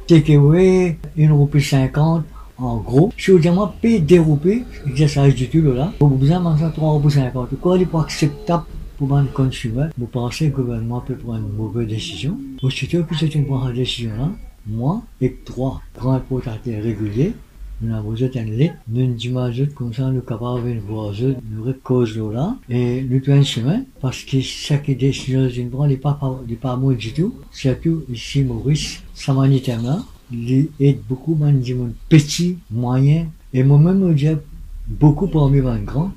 takeaway, 1,50 € en gros. Si vous dites, moi, paye 2 roupies, ça du tout là. Vous besoin de manger 3,50 €. Quoi, il n'est pas acceptable pour un consommateur. Vous pensez que le gouvernement peut prendre une mauvaise décision. Aussitôt que c'est une bonne décision là, moi et 3 grands importateurs réguliers, nous avons besoin d'un lit, nous disons comme ça, nous sommes capables de voir, nous cause là, et nous devons chemin, parce que chaque décision d'une branche n'est pas moi du tout, surtout ici, Maurice, Samanitaire là, il aide beaucoup de petits, moyens, et moi-même, je dis beaucoup pour mes grands,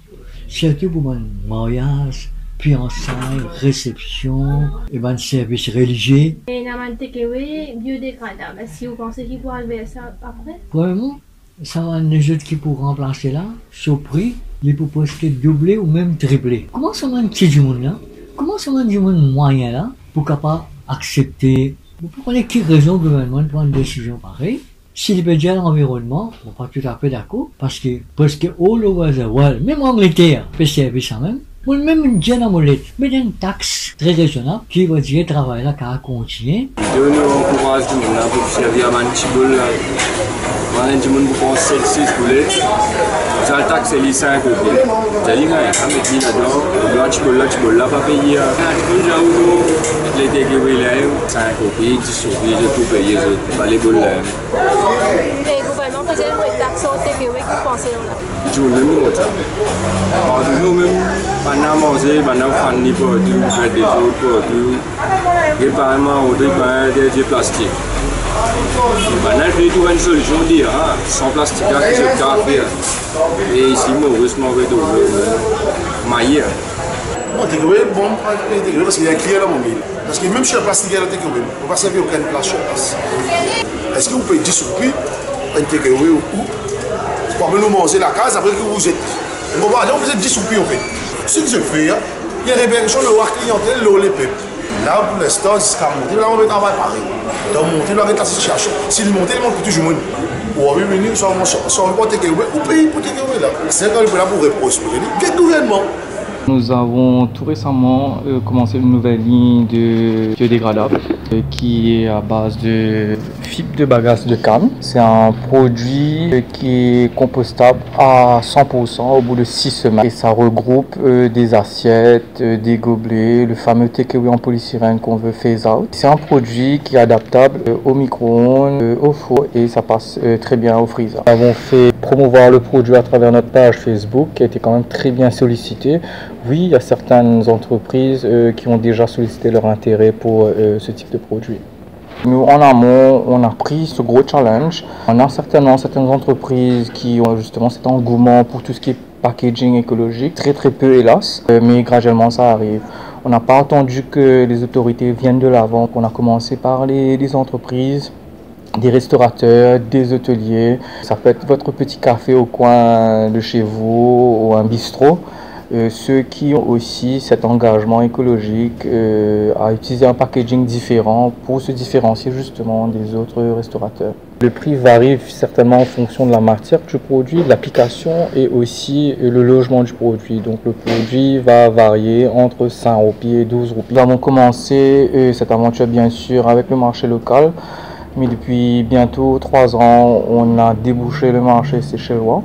surtout pour mon mariage, fiançailles, réception, et ben services religieux. Et dans un takeaway biodégradable, est-ce que vous pensez qu'il pourra arriver à ça après? Premièrement, ça va les autres qui pour remplacer là, sur prix, ils peuvent presque doubler ou même tripler. Comment ça va petit du monde là? Comment ça va du monde moyen là, pour capable accepter, pour connaître qui raison le gouvernement de prendre une décision pareille? S'il peut dire l'environnement, on n'est pas tout à fait d'accord, parce que presque all over the world, même en Angleterre, peut servir ça même. Ou même une jeune amolette, mais une taxe très raisonnable qui va dire travail là, qu'à continuer. Je nous encourage tout le monde pour servir à Manchibol. Tout le monde pour celle-ci, ça la taxe est 5 €. C'est dit, ça met dit là-dedans, Manchibol là, pas payer. Les takeaway là, 5 €, 10 €, je tout payer, pas les bols là. Et le gouvernement faisait une taxe au takeaway, que vous pensez là? Je ne sais pas. Nous-mêmes, pendant manger, pendant faire des produits, faire des autres produits, réparément, on doit des plastiques. Maintenant, je vais trouver une solution, dire, sans plastique, c'est le café. Et ici, heureusement, on va trouver maillé. Bon, takeaway, bon, parce qu'il y a un client dans mon ville. Parce que même si le plastique est dans le takeaway, on ne va pas servir aucune place sur place. Est-ce que vous payez 10 € un takeaway ou pour nous manger la case après que vous êtes? On va dire, vous êtes 10 € en fait. Ce que je fais, il y a une réversion de la clientèle, les peuples. Là, pour l'instant, jusqu'à monter, là, on va travailler pareil. Donc, monter, on va être la situation. Si le monter, il manque toujours moins. Ou on va venir, soit on va takeaway, ou payer pour takeaway là. C'est quand il est là pour reprospérer. Quel gouvernement? Nous avons tout récemment commencé une nouvelle ligne de biodégradable qui est à base de fibre de bagasse de canne. C'est un produit qui est compostable à 100% au bout de 6 semaines. Et ça regroupe des assiettes, des gobelets, le fameux takeaway en polystyrène qu'on veut phase out. C'est un produit qui est adaptable au micro-ondes, au four et ça passe très bien au freezer. Nous avons fait promouvoir le produit à travers notre page Facebook qui a été quand même très bien sollicitée. Oui, il y a certaines entreprises qui ont déjà sollicité leur intérêt pour ce type de produit. Nous, en amont, on a pris ce gros challenge. On a certainement certaines entreprises qui ont justement cet engouement pour tout ce qui est packaging écologique. Très très peu hélas, mais graduellement ça arrive. On n'a pas attendu que les autorités viennent de l'avant. On a commencé par les entreprises, des restaurateurs, des hôteliers. Ça peut être votre petit café au coin de chez vous ou un bistrot. Ceux qui ont aussi cet engagement écologique à utiliser un packaging différent pour se différencier justement des autres restaurateurs. Le prix varie certainement en fonction de la matière du produit, de l'application et aussi le logement du produit. Donc le produit va varier entre 5 roupies et 12 roupies. Nous avons commencé cette aventure bien sûr avec le marché local, mais depuis bientôt 3 ans, on a débouché le marché séchellois.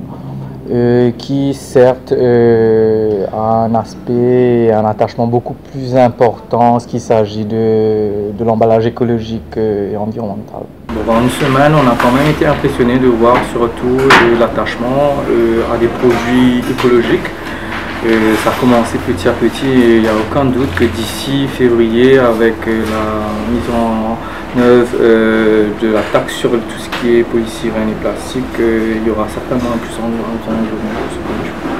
Qui certes a un aspect, un attachement beaucoup plus important lorsqu'il s'agit de l'emballage écologique et environnemental. Dans une semaine, on a quand même été impressionné de voir surtout l'attachement à des produits écologiques. Ça a commencé petit à petit et il n'y a aucun doute que d'ici février, avec la mise en œuvre de la taxe sur tout ce qui est polystyrène et plastique, il y aura certainement un plus en développement de ce produit.